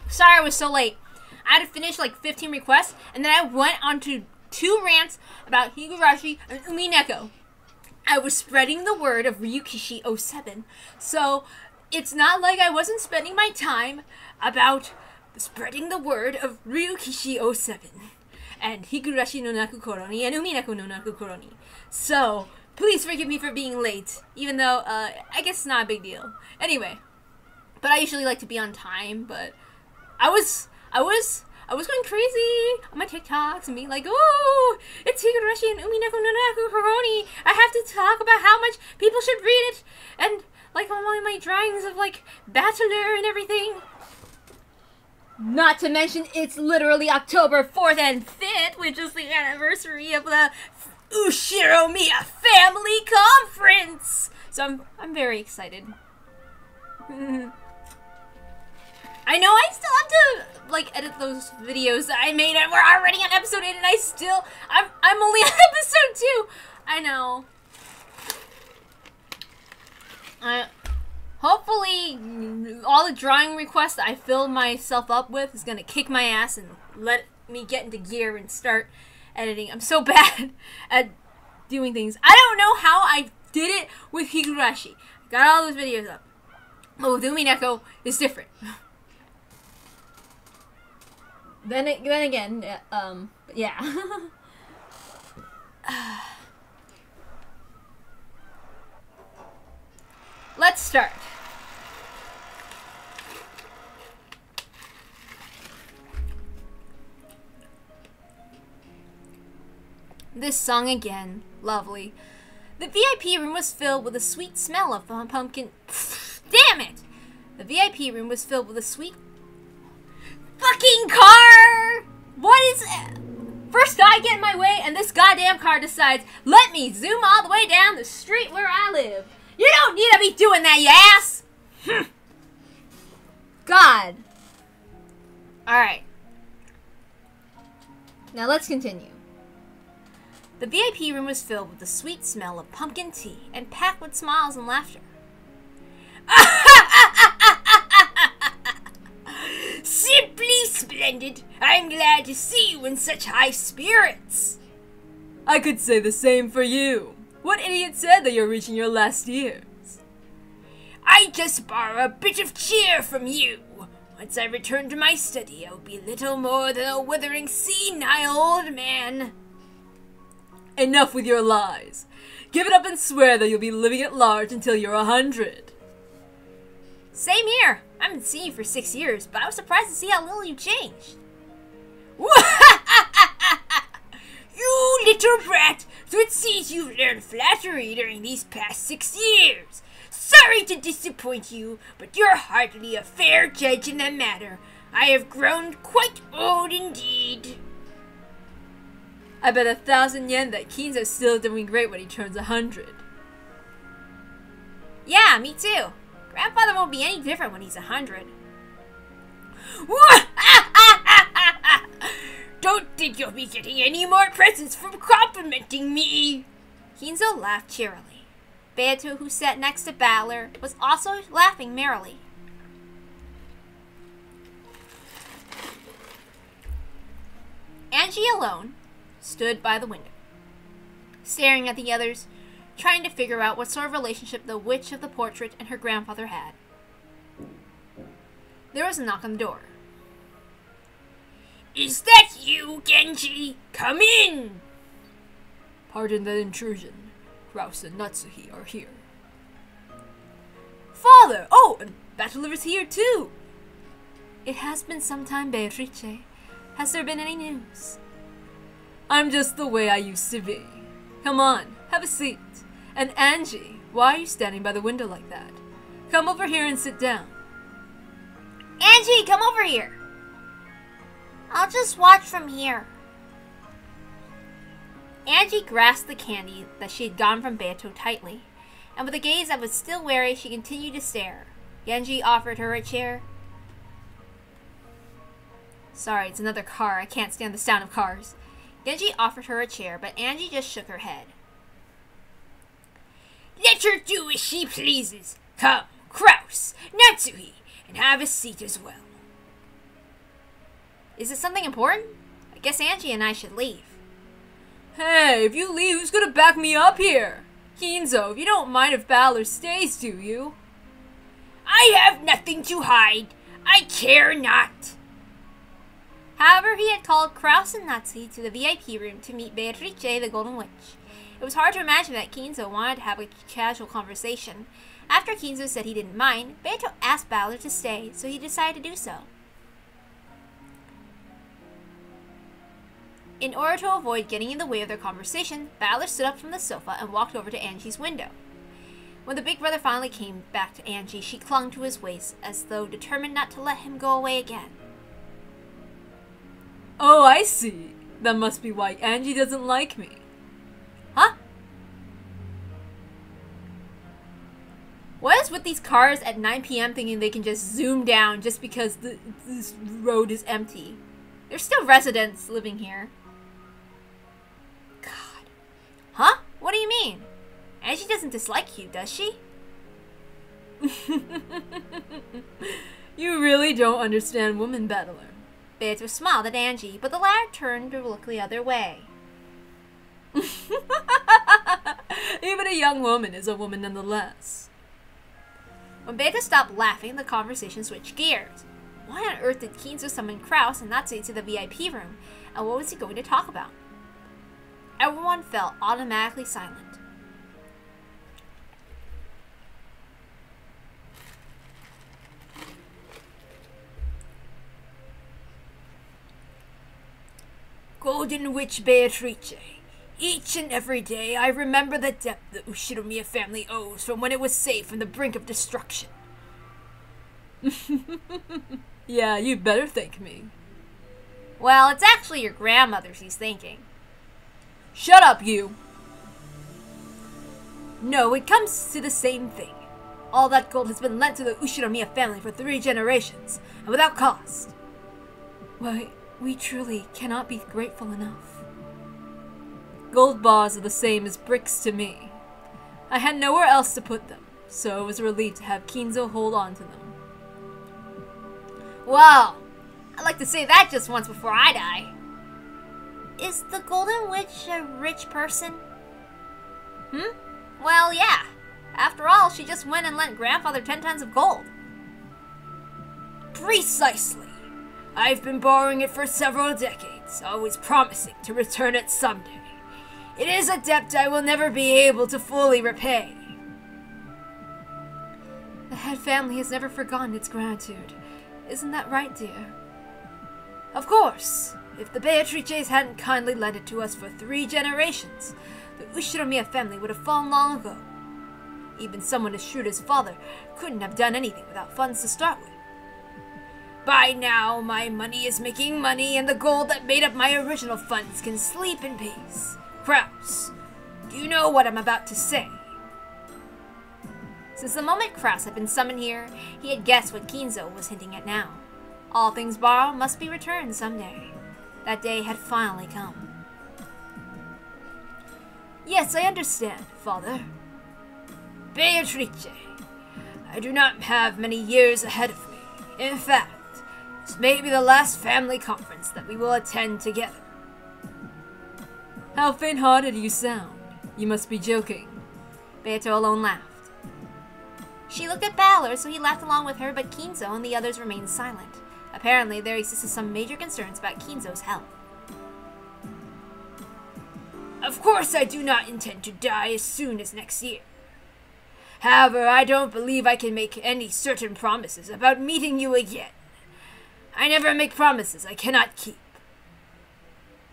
Sorry I was so late. I had to finish like 15 requests, and then I went on to 2 rants about Higurashi and Umineko. I was spreading the word of Ryukishi 07, so it's not like I wasn't spending my time about spreading the word of Ryukishi 07 and Higurashi no Naku Koroni and Umineko no Naku Koroni. So please forgive me for being late, even though I guess it's not a big deal. Anyway, but I usually like to be on time, but I was going crazy on my TikToks and being like, oh, it's Higurashi and Umineko no Naku Koroni. I have to talk about how much people should read it, and like on one of my drawings of like Bachelor and everything. Not to mention, it's literally October 4th and 5th, which is the anniversary of the Ushiromiya Family Conference. So I'm very excited. I know I still have to like edit those videos that I made, and we're already on episode 8, and I'm only on episode 2. I know. Hopefully all the drawing requests that I fill myself up with is gonna kick my ass and let me get into gear and start editing. I'm so bad at doing things. I don't know how I did it with Higurashi. I got all those videos up. But with Umineko, it's different. Then again, yeah. Let's start. This song again, lovely. The VIP room was filled with a sweet smell of pumpkin. Damn it! The VIP room was filled with a sweet fucking car! What is it? First I get in my way, and this goddamn car decides, let me zoom all the way down the street where I live. You don't need to be doing that, you ass! God. Alright. Now let's continue. The VIP room was filled with the sweet smell of pumpkin tea and packed with smiles and laughter. Simply splendid! I'm glad to see you in such high spirits! I could say the same for you. What idiot said that you're reaching your last years? I just borrow a bit of cheer from you. Once I return to my study, I will be little more than a withering senile old man. Enough with your lies. Give it up and swear that you'll be living at large until you're 100. Same here. I haven't seen you for 6 years, but I was surprised to see how little you changed. You little brat! So it seems you've learned flattery during these past 6 years. Sorry to disappoint you, but you're hardly a fair judge in the matter. I have grown quite old indeed. I bet 1,000 yen that Kinzo's still doing great when he turns 100. Yeah, me too. Grandfather won't be any different when he's 100. Don't think you'll be getting any more presents from complimenting me. Kinzo laughed cheerily. Beato, who sat next to Battler, was also laughing merrily. Angie alone stood by the window, staring at the others, trying to figure out what sort of relationship the witch of the portrait and her grandfather had. There was a knock on the door. Is that you, Genji? Come in! Pardon the intrusion. Kraus and Natsuhi are here. Father! Oh, and Battler is here too! It has been some time, Beatrice. Has there been any news? I'm just the way I used to be. Come on, have a seat. And Angie, why are you standing by the window like that? Come over here and sit down. Angie, come over here. I'll just watch from here. Angie grasped the candy that she had gotten from Beato tightly, and with a gaze that was still wary, she continued to stare. Genji offered her a chair. Sorry, it's another car. I can't stand the sound of cars. Genji offered her a chair, but Angie just shook her head. Let her do as she pleases. Come, Kraus, Natsuhi, and have a seat as well. Is it something important? I guess Angie and I should leave. Hey, if you leave, who's gonna back me up here? Kinzo, you don't mind if Balor stays, do you? I have nothing to hide. I care not. However, he had called Kraus and Natsuhi to the VIP room to meet Beatrice, the Golden Witch. It was hard to imagine that Kinzo wanted to have a casual conversation. After Kinzo said he didn't mind, Beato asked Balor to stay, so he decided to do so. In order to avoid getting in the way of their conversation, Balor stood up from the sofa and walked over to Angie's window. When the big brother finally came back to Angie, she clung to his waist as though determined not to let him go away again. Oh, I see. That must be why Angie doesn't like me. Huh? What is with these cars at 9 p.m. thinking they can just zoom down just because this road is empty? There's still residents living here. God. Huh? What do you mean? Angie doesn't dislike you, does she? You really don't understand Woman Battler. Beatrice smiled at Angie, but the latter turned to look the other way. Even a young woman is a woman nonetheless. When Beatrice stopped laughing, the conversation switched gears. Why on earth did Kinzo summon Kraus and Natsuhi to the VIP room, and what was he going to talk about? Everyone felt automatically silent. Golden Witch Beatrice. Each and every day I remember the debt the Ushinomiya family owes from when it was saved from the brink of destruction. Yeah, you better thank me. Well, it's actually your grandmother's he's thanking. Shut up, you! No, it comes to the same thing. All that gold has been lent to the Ushinomiya family for 3 generations, and without cost. Why, we truly cannot be grateful enough. Gold bars are the same as bricks to me. I had nowhere else to put them, so it was a relief to have Kinzo hold on to them. Wow! I'd like to say that just once before I die. Is the Golden Witch a rich person? Well, yeah. After all, she just went and lent Grandfather 10 tons of gold. Precisely. I've been borrowing it for several decades, always promising to return it someday. It is a debt I will never be able to fully repay. The head family has never forgotten its gratitude. Isn't that right, dear? Of course. If the Beatrices hadn't kindly lent it to us for 3 generations, the Ushinomiya family would have fallen long ago. Even someone as shrewd as father couldn't have done anything without funds to start with. By now, my money is making money, and the gold that made up my original funds can sleep in peace. Kraus, do you know what I'm about to say? Since the moment Kraus had been summoned here, he had guessed what Kinzo was hinting at now. All things borrowed must be returned someday. That day had finally come. Yes, I understand, father. Beatrice, I do not have many years ahead of me. In fact, this may be the last family conference that we will attend together. How faint-hearted you sound. You must be joking. Beato alone laughed. She looked at Balor, so he laughed along with her, but Kinzo and the others remained silent. Apparently, there existed some major concerns about Kinzo's health. Of course I do not intend to die as soon as next year. However, I don't believe I can make any certain promises about meeting you again. I never make promises I cannot keep.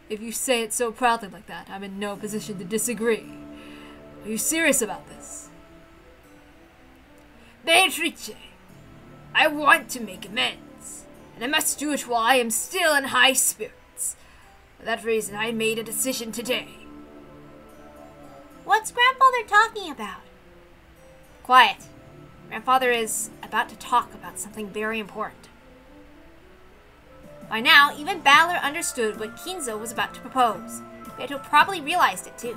If you say it so proudly like that, I'm in no position to disagree. Are you serious about this? Beatrice, I want to make amends, and I must do it while I am still in high spirits. For that reason, I made a decision today. What's Grandfather talking about? Quiet. Grandfather is about to talk about something very important. By now, even Balor understood what Kinzo was about to propose. Beto probably realized it too.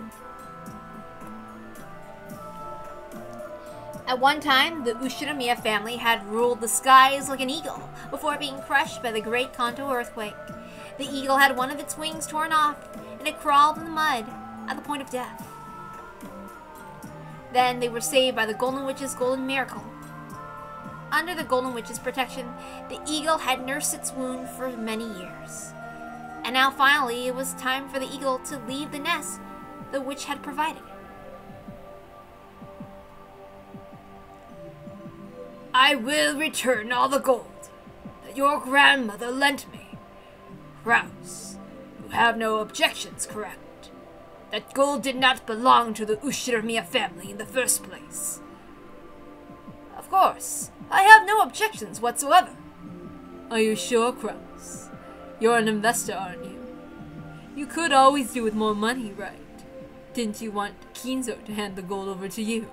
At one time, the Ushinomiya family had ruled the skies like an eagle before being crushed by the Great Kanto earthquake. The eagle had one of its wings torn off, and it crawled in the mud at the point of death. Then they were saved by the Golden Witch's golden miracle. Under the Golden Witch's protection, the eagle had nursed its wound for many years. And now finally, it was time for the eagle to leave the nest the witch had provided. I will return all the gold that your grandmother lent me. Rouse, you have no objections, correct? That gold did not belong to the Ushinomiya family in the first place. Of course, I have no objections whatsoever. Are you sure, Kraus? You're an investor, aren't you? You could always do with more money, right? Didn't you want Kinzo to hand the gold over to you?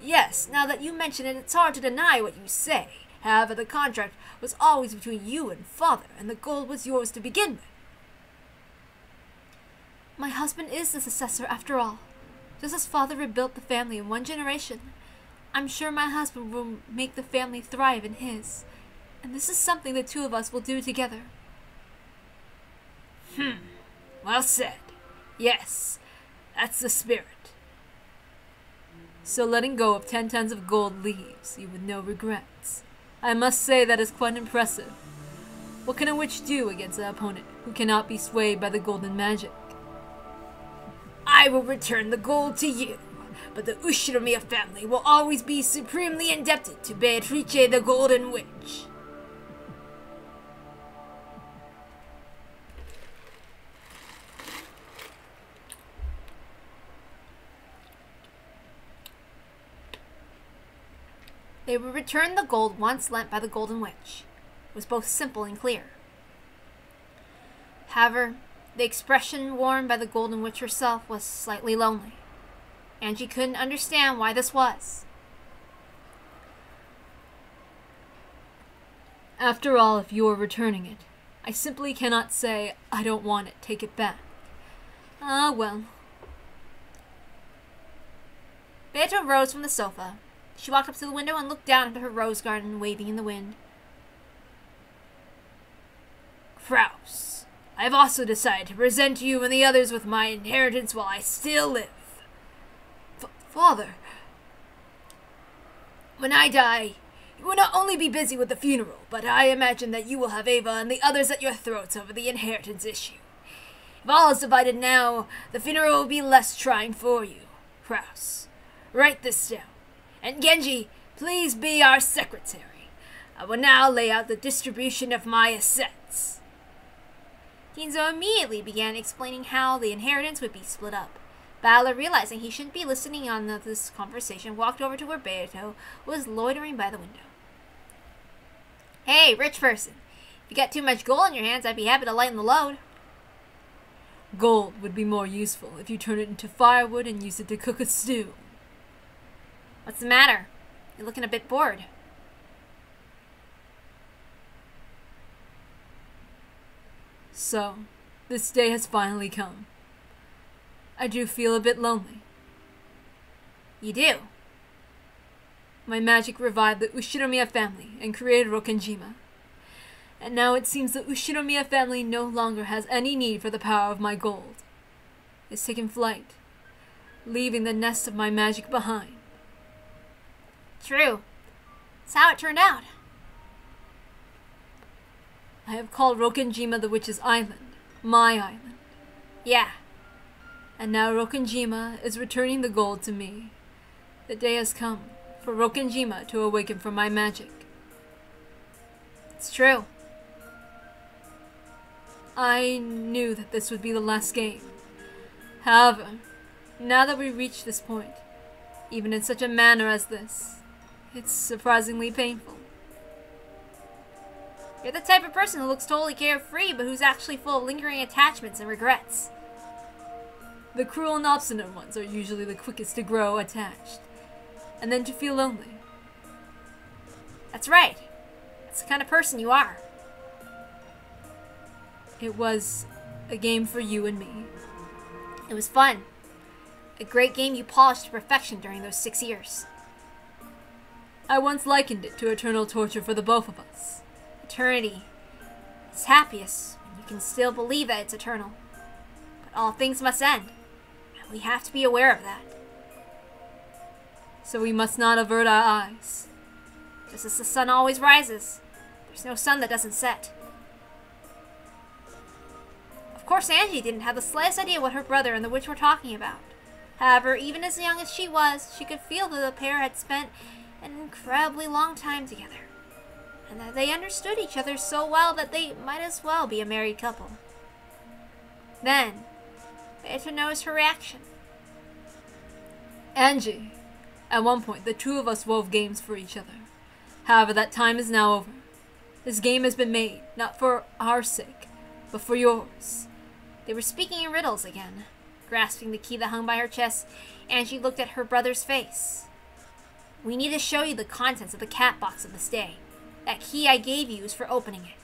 Yes, now that you mention it, it's hard to deny what you say. However, the contract was always between you and Father, and the gold was yours to begin with. My husband is the successor after all. Just as Father rebuilt the family in one generation, I'm sure my husband will make the family thrive in his. And this is something the two of us will do together. Well said. Yes, that's the spirit. So letting go of 10 tons of gold leaves you with no regrets. I must say that is quite impressive. What can a witch do against an opponent who cannot be swayed by the golden magic? I will return the gold to you, but the Ushinomiya family will always be supremely indebted to Beatrice the Golden Witch. They would return the gold once lent by the Golden Witch. It was both simple and clear. However, the expression worn by the Golden Witch herself was slightly lonely, and she couldn't understand why this was. After all, if you are returning it, I simply cannot say, I don't want it, take it back. Ah, well. Beato rose from the sofa. She walked up to the window and looked down into her rose garden waving in the wind. Kraus, I have also decided to present you and the others with my inheritance while I still live. Father, when I die, you will not only be busy with the funeral, but I imagine that you will have Ava and the others at your throats over the inheritance issue. If all is divided now, the funeral will be less trying for you. Kraus, write this down. And Genji, please be our secretary. I will now lay out the distribution of my assets. Kinzo immediately began explaining how the inheritance would be split up. Balor, realizing he shouldn't be listening on this conversation, walked over to where Beato was loitering by the window. Hey, rich person. If you got too much gold in your hands, I'd be happy to lighten the load. Gold would be more useful if you turn it into firewood and use it to cook a stew. What's the matter? You're looking a bit bored. So, this day has finally come. I do feel a bit lonely. You do? My magic revived the Ushinomiya family and created Rokenjima. And now it seems the Ushinomiya family no longer has any need for the power of my gold. It's taken flight, leaving the nest of my magic behind. True. That's how it turned out. I have called Rokenjima the Witch's Island, my island. Yeah. And now Rokenjima is returning the gold to me. The day has come for Rokenjima to awaken from my magic. It's true. I knew that this would be the last game. However, now that we reach this point, even in such a manner as this, it's surprisingly painful. You're the type of person who looks totally carefree, but who's actually full of lingering attachments and regrets. The cruel and obstinate ones are usually the quickest to grow attached, and then to feel lonely. That's right. It's the kind of person you are. It was a game for you and me. It was fun. A great game you polished to perfection during those 6 years. I once likened it to eternal torture for the both of us. Eternity is happiest when you can still believe that it's eternal. But all things must end, and we have to be aware of that. So we must not avert our eyes. Just as the sun always rises, there's no sun that doesn't set. Of course, Angie didn't have the slightest idea what her brother and the witch were talking about. However, even as young as she was, she could feel that the pair had spent an incredibly long time together, and that they understood each other so well that they might as well be a married couple. Then, Beata noticed her reaction. Angie, at one point the two of us wove games for each other. However, that time is now over. This game has been made, not for our sake, but for yours. They were speaking in riddles again. Grasping the key that hung by her chest, Angie looked at her brother's face. We need to show you the contents of the cat box of this day. That key I gave you is for opening it.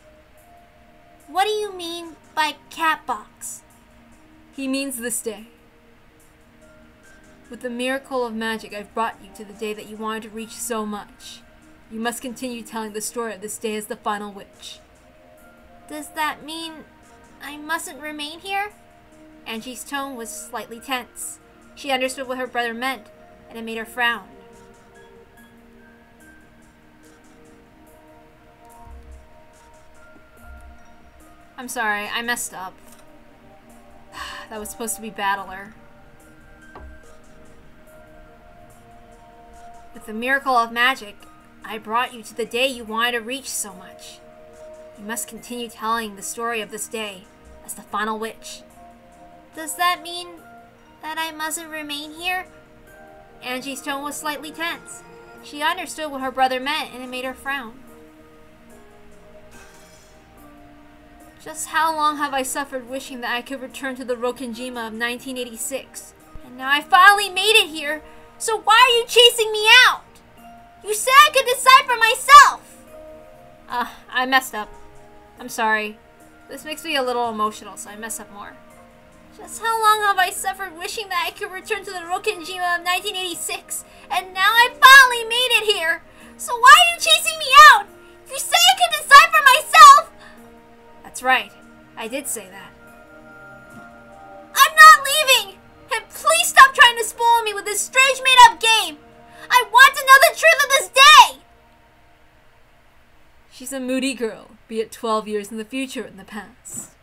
What do you mean by cat box? He means this day. With the miracle of magic I've brought you to the day that you wanted to reach so much. You must continue telling the story of this day as the final witch. Does that mean I mustn't remain here? Angie's tone was slightly tense. She understood what her brother meant, and it made her frown. I'm sorry, I messed up. That was supposed to be Battler. With the miracle of magic, I brought you to the day you wanted to reach so much. You must continue telling the story of this day as the final witch. Does that mean that I mustn't remain here? Angie's tone was slightly tense. She understood what her brother meant, and it made her frown. Just how long have I suffered wishing that I could return to the Rokkenjima of 1986? And now I finally made it here, so why are you chasing me out? You said I could decide for myself! I messed up. I'm sorry. This makes me a little emotional, so I mess up more. Just how long have I suffered wishing that I could return to the Rokkenjima of 1986? And now I finally made it here! So why are you chasing me out? You said I could decide for myself! That's right. I did say that. I'm not leaving! And please stop trying to spoil me with this strange made-up game! I want to know the truth of this day! She's a moody girl, be it 12 years in the future or in the past.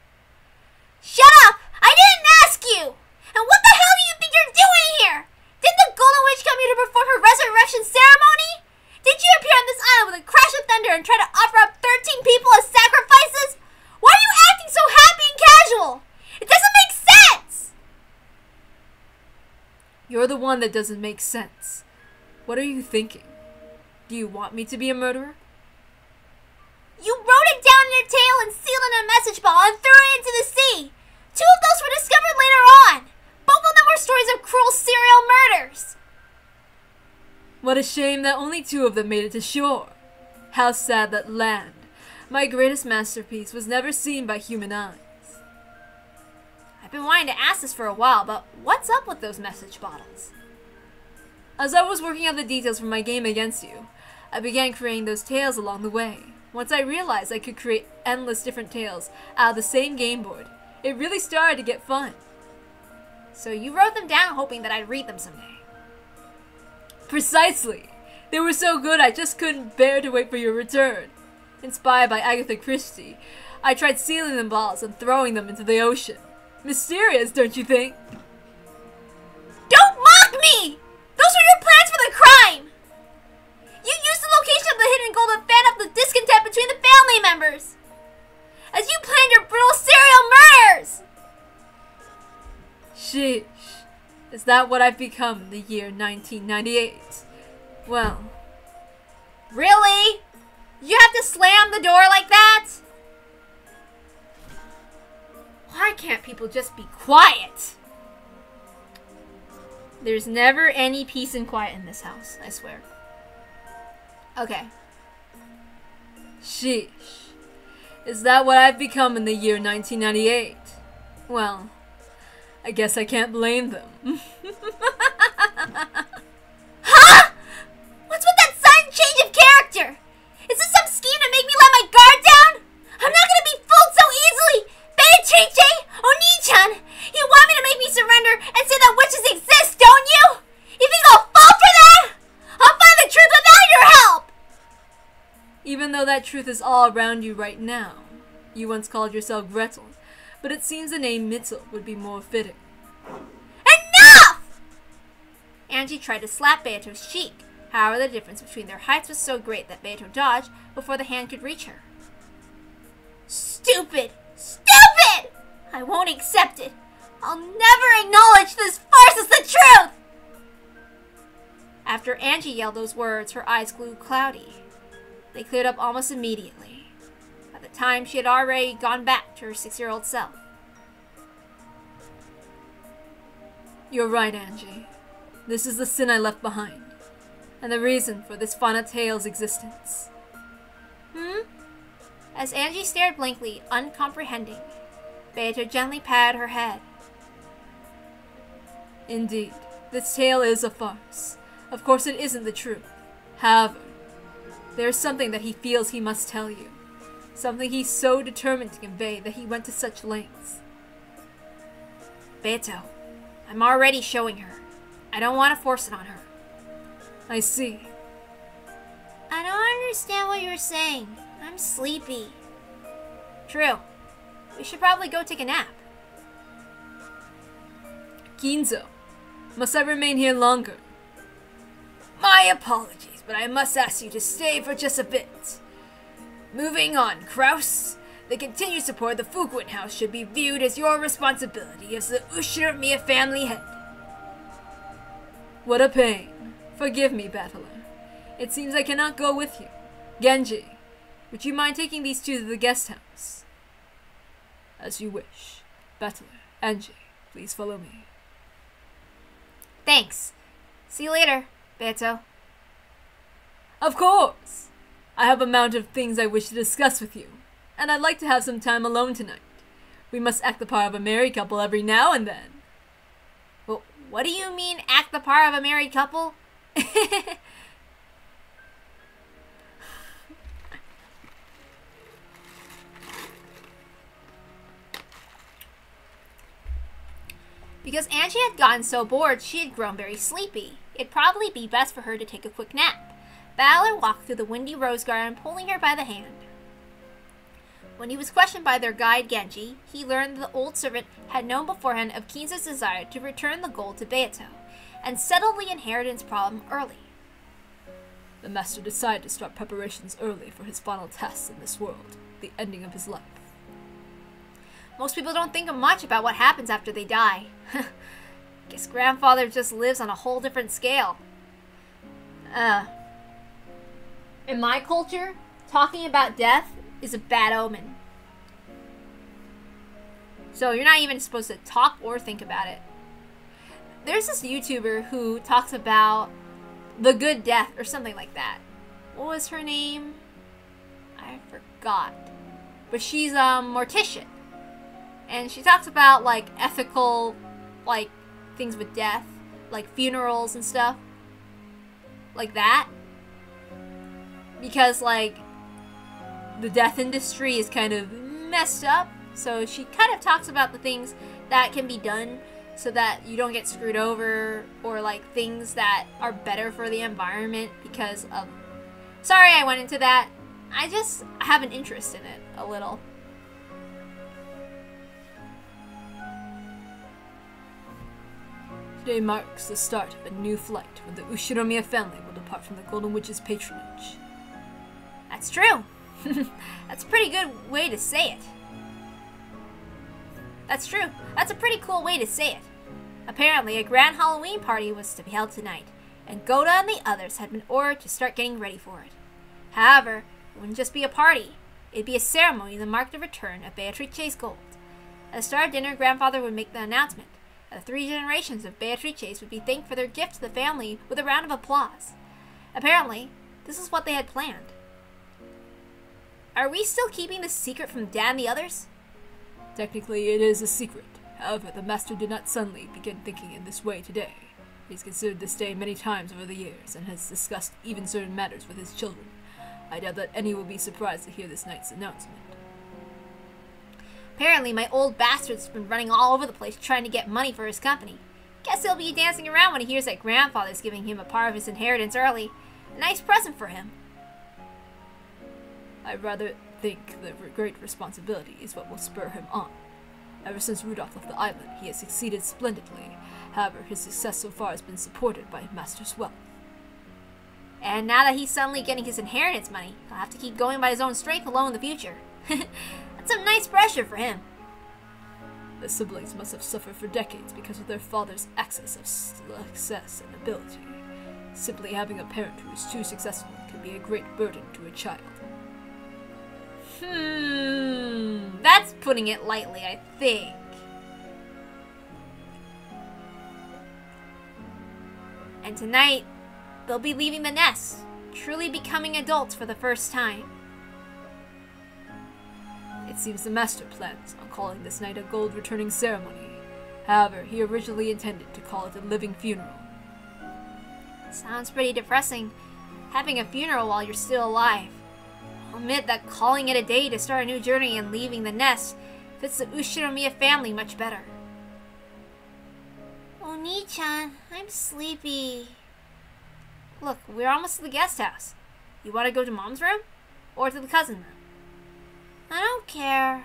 Shut up! I didn't ask you! And what the hell do you think you're doing here? Did the Golden Witch come here to perform her resurrection ceremony? Did you appear on this island with a crash of thunder and try to offer up 13 people as sacrifices? Why are you acting so happy and casual? It doesn't make sense! You're the one that doesn't make sense. What are you thinking? Do you want me to be a murderer? You wrote it down in your tail and sealed it in a message ball and threw it into the sea. 2 of those were discovered later on. Both of them were stories of cruel serial murders. What a shame that only 2 of them made it to shore. How sad that land, my greatest masterpiece, was never seen by human eyes. I've been wanting to ask this for a while, but what's up with those message bottles? As I was working out the details for my game against you, I began creating those tales along the way. Once I realized I could create endless different tales out of the same game board, it really started to get fun. So you wrote them down hoping that I'd read them someday? Precisely! They were so good I just couldn't bear to wait for your return. Inspired by Agatha Christie, I tried sealing them balls and throwing them into the ocean. Mysterious, don't you think? Don't mock me! Those were your plans for the crime! You used the location of the hidden gold to fan up the discontent between the family members! As you planned your brutal serial murders! Sheesh. Is that what I've become in the year 1998? Well... Really? You have to slam the door like that? Why can't people just be quiet? There's never any peace and quiet in this house, I swear. Okay. Sheesh. Is that what I've become in the year 1998? Well, I guess I can't blame them. Huh? What's with that sudden change of character? Is this some scheme to make me let my guard down? I'm not gonna be fooled so easily! Beatrice! Oni-chan! You want me to make me surrender and say that witches exist, don't you? You think I'll fall for that? I'll find the truth without your help! Even though that truth is all around you right now. You once called yourself Gretel, but it seems the name Mitzel would be more fitting. Enough! Angie tried to slap Beato's cheek. However, the difference between their heights was so great that Beato dodged before the hand could reach her. Stupid! Stupid! I won't accept it. I'll never acknowledge this farce as the truth! After Angie yelled those words, her eyes grew cloudy. They cleared up almost immediately. By the time she had already gone back to her 6-year-old self. You're right, Angie. This is the sin I left behind, and the reason for this Fauna Tale's existence. As Angie stared blankly, uncomprehending, Beato gently patted her head. Indeed, this tale is a farce. Of course it isn't the truth. However, there is something that he feels he must tell you. Something he's so determined to convey that he went to such lengths. Beato, I'm already showing her. I don't want to force it on her. I see. I don't understand what you're saying. I'm sleepy. True. We should probably go take a nap. Ginzo, must I remain here longer? My apologies, but I must ask you to stay for just a bit. Moving on, Kraus. The continued support of the Fukuin House should be viewed as your responsibility as the Ushiramiya family head. What a pain. Forgive me, Battler. It seems I cannot go with you. Genji, would you mind taking these two to the guest house? As you wish. Battler, Angie, please follow me. Thanks. See you later, Beato. Of course! I have a amount of things I wish to discuss with you, and I'd like to have some time alone tonight. We must act the part of a married couple every now and then. Well, what do you mean, act the part of a married couple? Because Angie had gotten so bored, she had grown very sleepy. It'd probably be best for her to take a quick nap. Battler walked through the windy rose garden, pulling her by the hand. When he was questioned by their guide Genji, he learned that the old servant had known beforehand of Kinzo's desire to return the gold to Beato, and settled the inheritance problem early. The master decided to start preparations early for his final test in this world, the ending of his life. Most people don't think much about what happens after they die. Guess grandfather just lives on a whole different scale. In my culture, talking about death is a bad omen. So you're not even supposed to talk or think about it. There's this YouTuber who talks about the good death or something like that. What was her name? I forgot. But she's a mortician. And she talks about like ethical like things with death, like funerals and stuff. Like that. Because like the death industry is kind of messed up. So she kind of talks about the things that can be done so that you don't get screwed over, or like things that are better for the environment because of... Sorry I went into that. I just have an interest in it a little. Today marks the start of a new flight when the Ushinomiya family will depart from the Golden Witch's patronage. That's true. That's a pretty good way to say it. That's true. That's a pretty cool way to say it. Apparently, a grand Halloween party was to be held tonight, and Goda and the others had been ordered to start getting ready for it. However, it wouldn't just be a party. It'd be a ceremony that marked the return of Beatrice's gold. At the start of dinner, grandfather would make the announcement that the 3 generations of Beatrices would be thanked for their gift to the family with a round of applause. Apparently, this is what they had planned. Are we still keeping this secret from Dad and the others? Technically, it is a secret. However, the Master did not suddenly begin thinking in this way today. He has considered this day many times over the years, and has discussed even certain matters with his children. I doubt that any will be surprised to hear this night's announcement. Apparently, my old bastard's been running all over the place trying to get money for his company. Guess he'll be dancing around when he hears that grandfather's giving him a part of his inheritance early. A nice present for him. I rather think the great responsibility is what will spur him on. Ever since Rudolph left the island, he has succeeded splendidly. However, his success so far has been supported by Master's wealth. And now that he's suddenly getting his inheritance money, he'll have to keep going by his own strength alone in the future. That's some nice pressure for him. The siblings must have suffered for decades because of their father's excess of success and ability. Simply having a parent who is too successful can be a great burden to a child. That's putting it lightly, I think. And tonight, they'll be leaving the nest, truly becoming adults for the first time. It seems the Master plans on calling this night a gold returning ceremony. However, he originally intended to call it a living funeral. Sounds pretty depressing, having a funeral while you're still alive. I'll admit that calling it a day to start a new journey and leaving the nest fits the Ushiromiya family much better. Oni-chan, I'm sleepy. Look, we're almost to the guest house. You want to go to Mom's room? Or to the cousin room? I don't care.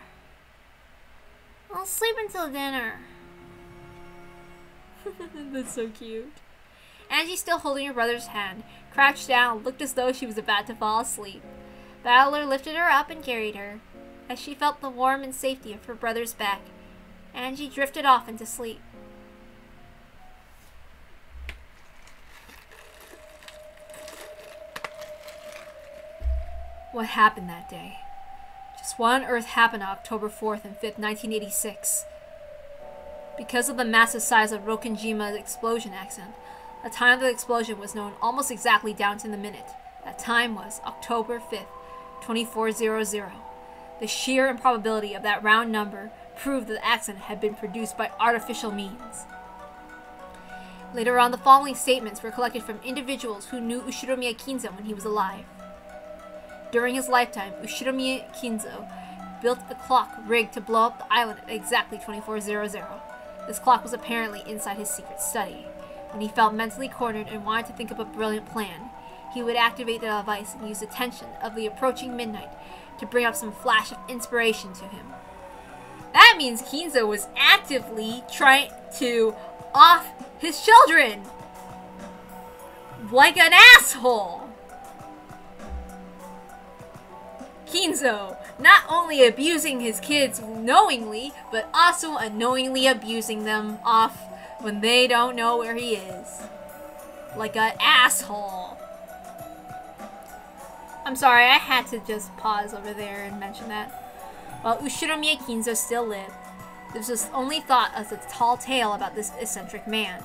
I'll sleep until dinner. That's so cute. Angie, still holding her brother's hand, crouched down, looked as though she was about to fall asleep. Battler lifted her up and carried her. As she felt the warmth and safety of her brother's back, Angie drifted off into sleep. What happened that day? Just what on earth happened on October 4th and 5th, 1986? Because of the massive size of Rokenjima's explosion accident, the time of the explosion was known almost exactly down to the minute. That time was October 5th, 2400. The sheer improbability of that round number proved that the accident had been produced by artificial means. Later on, the following statements were collected from individuals who knew Ushiromiya Kinzo when he was alive. During his lifetime, Ushiromiya Kinzo built a clock rigged to blow up the island at exactly 2400. This clock was apparently inside his secret study. When he felt mentally cornered and wanted to think up a brilliant plan, he would activate the device and use the tension of the approaching midnight to bring up some flash of inspiration to him. That means Kinzo was actively trying to off his children! Like an asshole! Kinzo, not only abusing his kids knowingly, but also unknowingly abusing them off when they don't know where he is. Like an asshole. I'm sorry, I had to just pause over there and mention that. While Ushiromiya Kinzo still lived, this was only thought as a tall tale about this eccentric man.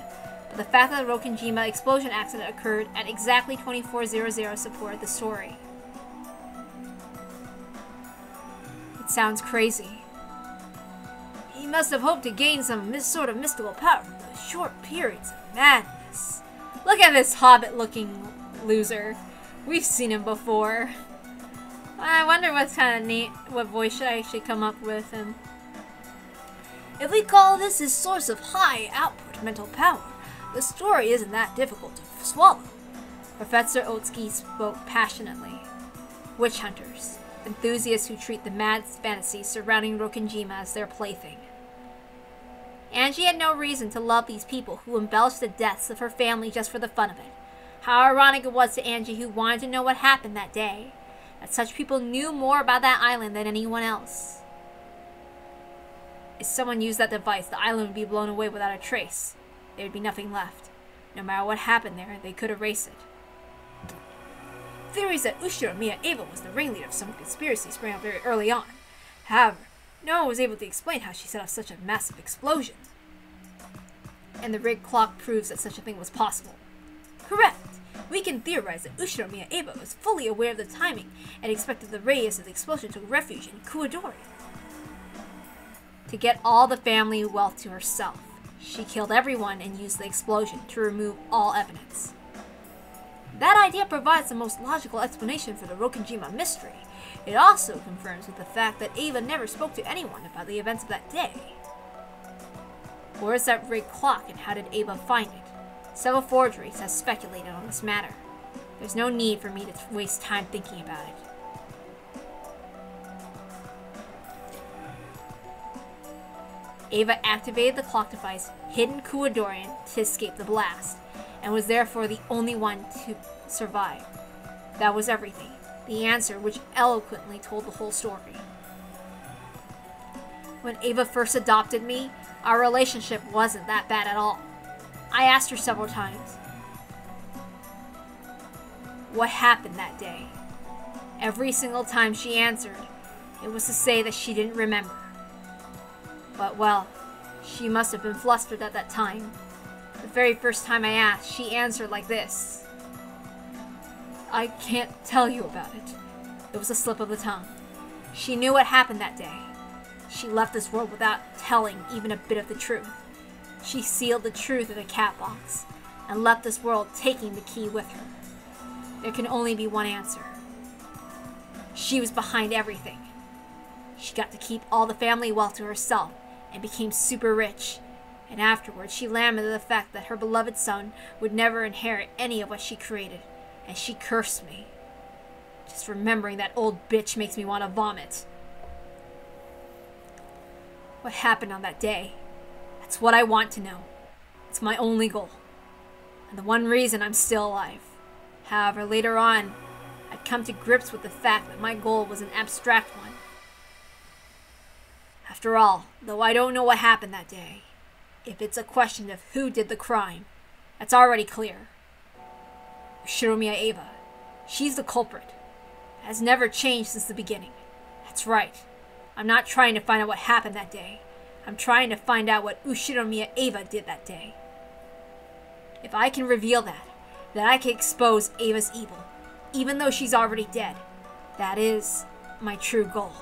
But the fact that the Rokenjima explosion accident occurred at exactly 2400 supported the story. It sounds crazy. He must have hoped to gain some sort of mystical power from those short periods of madness. Look at this hobbit-looking loser. We've seen him before. I wonder what voice I should come up with him. If we call this his source of high output mental power, the story isn't that difficult to swallow. Professor Otsuki spoke passionately. Witch hunters, enthusiasts who treat the mad fantasy surrounding Rokenjima as their plaything. Angie had no reason to love these people who embellished the deaths of her family just for the fun of it. How ironic it was to Angie, who wanted to know what happened that day, that such people knew more about that island than anyone else. If someone used that device, the island would be blown away without a trace. There would be nothing left. No matter what happened there, they could erase it. Theories that Ushiromiya Eva was the ringleader of some conspiracy sprang up very early on. However, no one was able to explain how she set off such a massive explosion. And the rigged clock proves that such a thing was possible. Correct. we can theorize that Ushinomiya Eva was fully aware of the timing and expected the radius of the explosion to refuge in Kuwadori. To get all the family wealth to herself, she killed everyone and used the explosion to remove all evidence. That idea provides the most logical explanation for the Rokenjima mystery. It also confirms with the fact that Eva never spoke to anyone about the events of that day. Where is that rigged clock and how did Eva find it? Several forgeries have speculated on this matter. There's no need for me to waste time thinking about it. Eva activated the clock device hidden Kuwadorian to escape the blast, and was therefore the only one to survive. That was everything. The answer which eloquently told the whole story. When Eva first adopted me, our relationship wasn't that bad at all. I asked her several times, what happened that day? Every single time she answered, it was to say that she didn't remember. But well, she must have been flustered at that time. The very first time I asked, she answered like this. I can't tell you about it. It was a slip of the tongue. She knew what happened that day. She left this world without telling even a bit of the truth. She sealed the truth in a cat box and left this world taking the key with her. There can only be one answer. She was behind everything. She got to keep all the family wealth to herself and became super rich. And afterwards, she lamented the fact that her beloved son would never inherit any of what she created, and she cursed me. Just remembering that old bitch makes me want to vomit. What happened on that day? That's what I want to know. It's my only goal. And the one reason I'm still alive. However, later on, I'd come to grips with the fact that my goal was an abstract one. After all, though I don't know what happened that day, if it's a question of who did the crime, that's already clear. Shiromiya Eva. She's the culprit. It has never changed since the beginning. That's right. I'm not trying to find out what happened that day. I'm trying to find out what Ushinomiya Eva did that day. If I can reveal that, then I can expose Eva's evil, even though she's already dead. That is my true goal.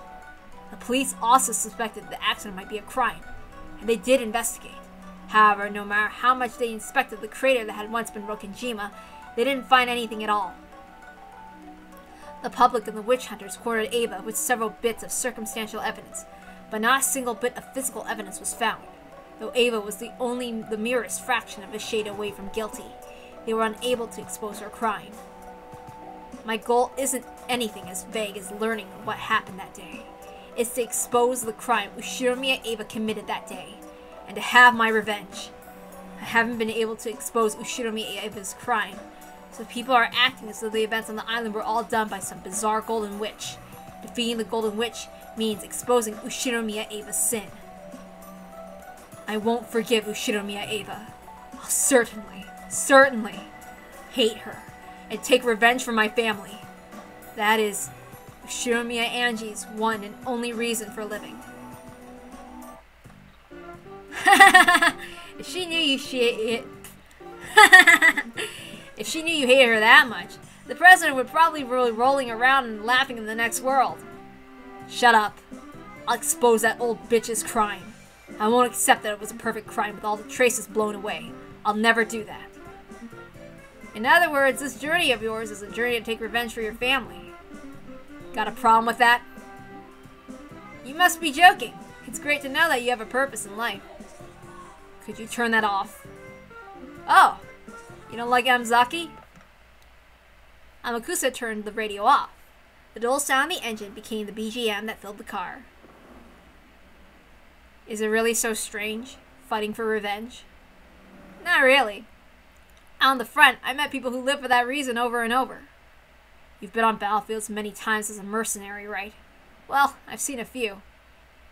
The police also suspected the accident might be a crime, and they did investigate. However, no matter how much they inspected the crater that had once been Rokenjima, they didn't find anything at all. The public and the witch hunters cornered Eva with several bits of circumstantial evidence, but not a single bit of physical evidence was found. Though Eva was the merest fraction of a shade away from guilty, they were unable to expose her crime. My goal isn't anything as vague as learning what happened that day. It's to expose the crime Ushinomiya Eva committed that day, and to have my revenge. I haven't been able to expose Ushinomiya Eva's crime, so people are acting as though the events on the island were all done by some bizarre golden witch. Defeating the golden witch means exposing Ushinomiya Eva's sin. I won't forgive Ushinomiya Eva. I'll certainly hate her and take revenge for my family. That is Ushinomiya Angie's one and only reason for living. If she knew you if she knew you hated her that much, the president would probably be rolling around and laughing in the next world. Shut up. I'll expose that old bitch's crime. I won't accept that it was a perfect crime with all the traces blown away. I'll never do that. In other words, this journey of yours is a journey to take revenge for your family. Got a problem with that? You must be joking. It's great to know that you have a purpose in life. Could you turn that off? Oh, you don't like Amazaki? Amakusa turned the radio off. The dull sound of the engine became the BGM that filled the car. Is it really so strange, fighting for revenge? Not really. On the front, I met people who live for that reason over and over. You've been on battlefields many times as a mercenary, right? Well, I've seen a few.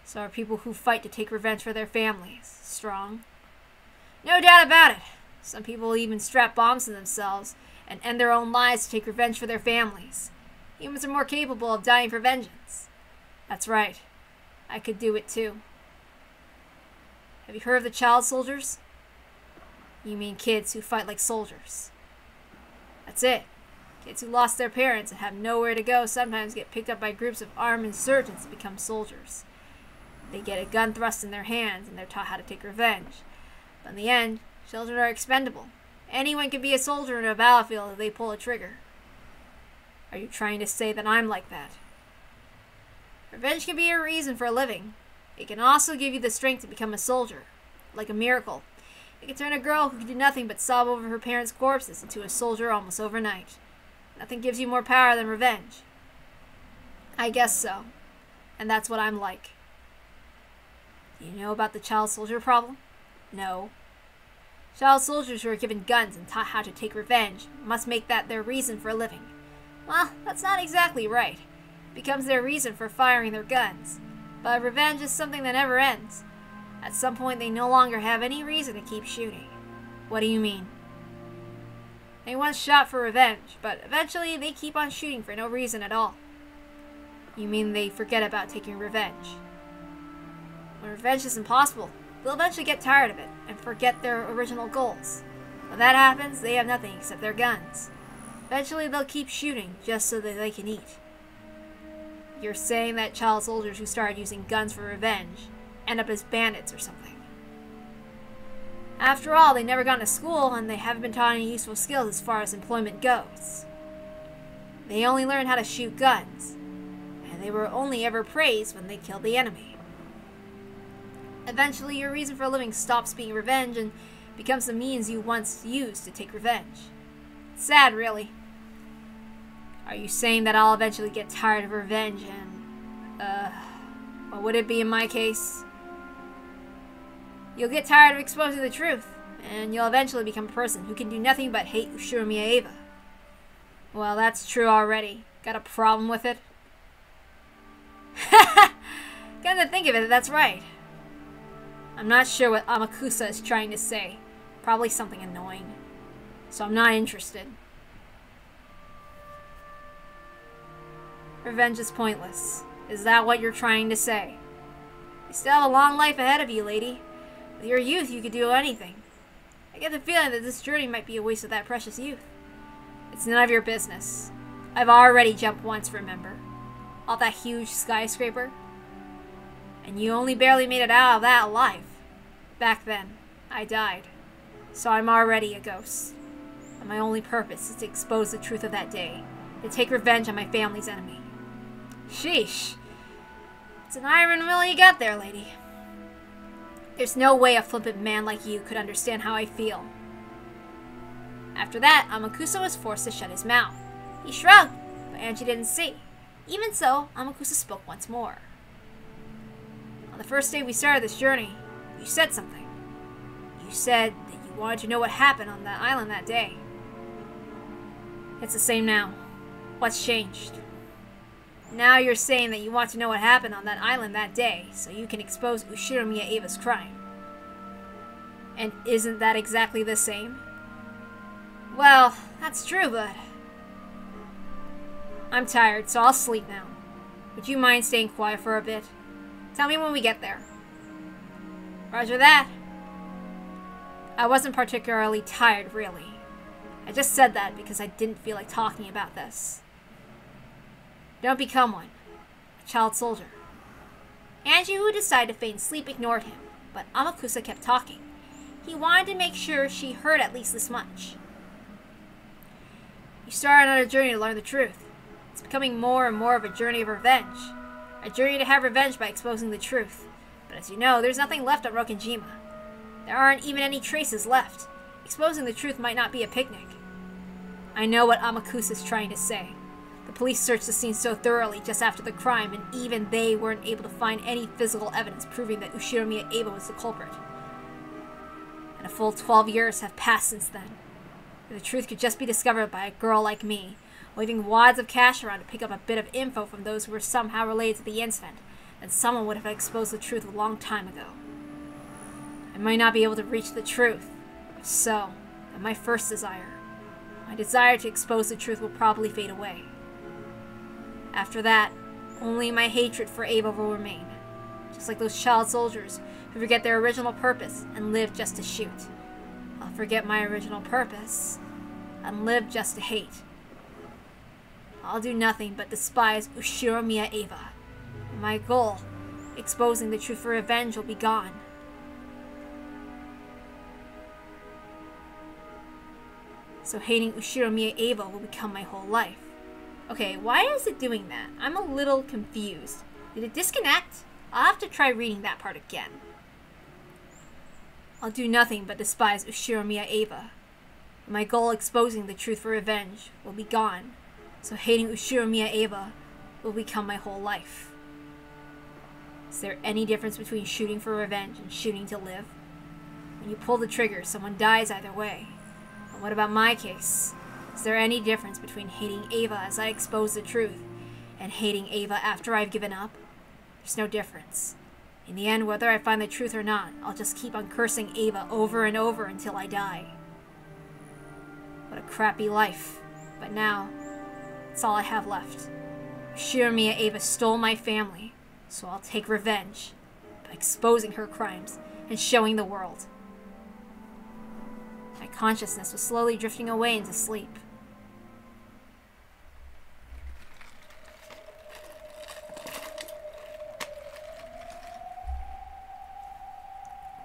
So are people who fight to take revenge for their families strong? No doubt about it. Some people even strap bombs to themselves and end their own lives to take revenge for their families. Humans are more capable of dying for vengeance. That's right. I could do it too. Have you heard of the child soldiers? You mean kids who fight like soldiers. That's it. Kids who lost their parents and have nowhere to go sometimes get picked up by groups of armed insurgents and become soldiers. They get a gun thrust in their hands and they're taught how to take revenge. But in the end, children are expendable. Anyone can be a soldier in a battlefield if they pull a trigger. Are you trying to say that I'm like that? Revenge can be a reason for a living. It can also give you the strength to become a soldier. Like a miracle. It can turn a girl who can do nothing but sob over her parents' corpses into a soldier almost overnight. Nothing gives you more power than revenge. I guess so. And that's what I'm like. Do you know about the child soldier problem? No. Child soldiers who are given guns and taught how to take revenge must make that their reason for a living. Well, that's not exactly right. It becomes their reason for firing their guns. But revenge is something that never ends. At some point, they no longer have any reason to keep shooting. What do you mean? They once shot for revenge, but eventually they keep on shooting for no reason at all. You mean they forget about taking revenge? When revenge is impossible, they'll eventually get tired of it and forget their original goals. When that happens, they have nothing except their guns. Eventually they'll keep shooting just so that they can eat. You're saying that child soldiers who started using guns for revenge end up as bandits or something. After all, they never gone to school and they haven't been taught any useful skills as far as employment goes. They only learned how to shoot guns, and they were only ever praised when they killed the enemy. Eventually, your reason for a living stops being revenge and becomes the means you once used to take revenge. It's sad, really. Are you saying that I'll eventually get tired of revenge and, what would it be in my case? You'll get tired of exposing the truth, and you'll eventually become a person who can do nothing but hate Ushiromiya Eva. Well, that's true already. Got a problem with it? Come to think of it, that's right. I'm not sure what Amakusa is trying to say. Probably something annoying. So I'm not interested. Revenge is pointless. Is that what you're trying to say? You still have a long life ahead of you, lady. With your youth, you could do anything. I get the feeling that this journey might be a waste of that precious youth. It's none of your business. I've already jumped once, remember? Off that huge skyscraper. And you only barely made it out of that alive. Back then, I died. So I'm already a ghost. And my only purpose is to expose the truth of that day. To take revenge on my family's enemy. Sheesh. It's an iron will you got there, lady. There's no way a flippant man like you could understand how I feel. After that, Amakusa was forced to shut his mouth. He shrugged, but Angie didn't see. Even so, Amakusa spoke once more. On the first day we started this journey, you said something. You said that you wanted to know what happened on that island that day. It's the same now. What's changed? Now you're saying that you want to know what happened on that island that day, so you can expose Ushiromiya Eva's crime. And isn't that exactly the same? Well, that's true, but... I'm tired, so I'll sleep now. Would you mind staying quiet for a bit? Tell me when we get there. Roger that. I wasn't particularly tired, really. I just said that because I didn't feel like talking about this. Don't become one. A child soldier. Angie, who decided to feign sleep, ignored him, but Amakusa kept talking. He wanted to make sure she heard at least this much. You started on a journey to learn the truth. It's becoming more and more of a journey of revenge. A journey to have revenge by exposing the truth. But as you know, there's nothing left on Rokenjima. There aren't even any traces left. Exposing the truth might not be a picnic. I know what Amakusa is trying to say. The police searched the scene so thoroughly just after the crime, and even they weren't able to find any physical evidence proving that Ushiromiya Eva was the culprit. And a full 12 years have passed since then. If the truth could just be discovered by a girl like me, waving wads of cash around to pick up a bit of info from those who were somehow related to the incident, then someone would have exposed the truth a long time ago. I might not be able to reach the truth. If so, then my first desire, my desire to expose the truth, will probably fade away. After that, only my hatred for Eva will remain, just like those child soldiers who forget their original purpose and live just to shoot. I'll forget my original purpose, and live just to hate. I'll do nothing but despise Ushiromiya Eva. My goal, exposing the truth for revenge, will be gone. So hating Ushiromiya Eva will become my whole life. Okay, why is it doing that? I'm a little confused. Did it disconnect? I'll have to try reading that part again. I'll do nothing but despise Ushiromiya Eva. My goal, exposing the truth for revenge, will be gone. So hating Ushiromiya Eva will become my whole life. Is there any difference between shooting for revenge and shooting to live? When you pull the trigger, someone dies either way. But what about my case? Is there any difference between hating Eva as I expose the truth and hating Eva after I've given up? There's no difference. In the end, whether I find the truth or not, I'll just keep on cursing Eva over and over until I die. What a crappy life. But now, it's all I have left. Ushiromiya Eva stole my family, so I'll take revenge by exposing her crimes and showing the world. My consciousness was slowly drifting away into sleep.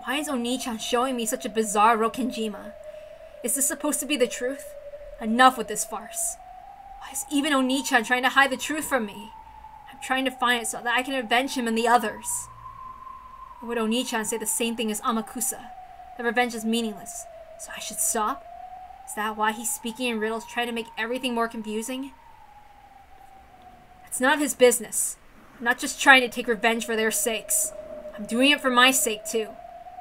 Why is Oni-chan showing me such a bizarre Rokenjima? Is this supposed to be the truth? Enough with this farce. Why is even Oni-chan trying to hide the truth from me? I'm trying to find it so that I can avenge him and the others. Or would Oni-chan say the same thing as Amakusa? That revenge is meaningless, so I should stop? Is that why he's speaking in riddles, trying to make everything more confusing? It's none of his business. I'm not just trying to take revenge for their sakes. I'm doing it for my sake, too.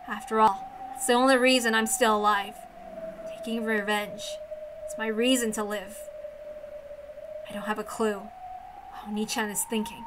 After all, it's the only reason I'm still alive. Taking revenge. It's my reason to live. I don't have a clue what Oni-chan is thinking.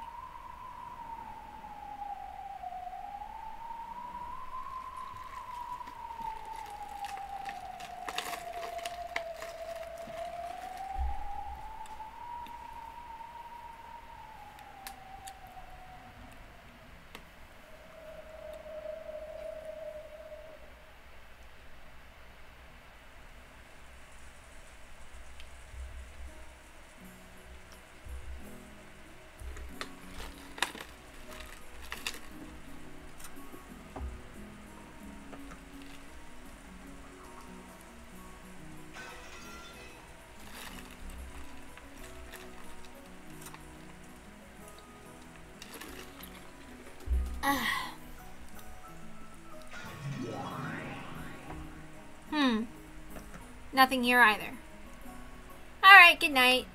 Nothing here either. Alright, good night.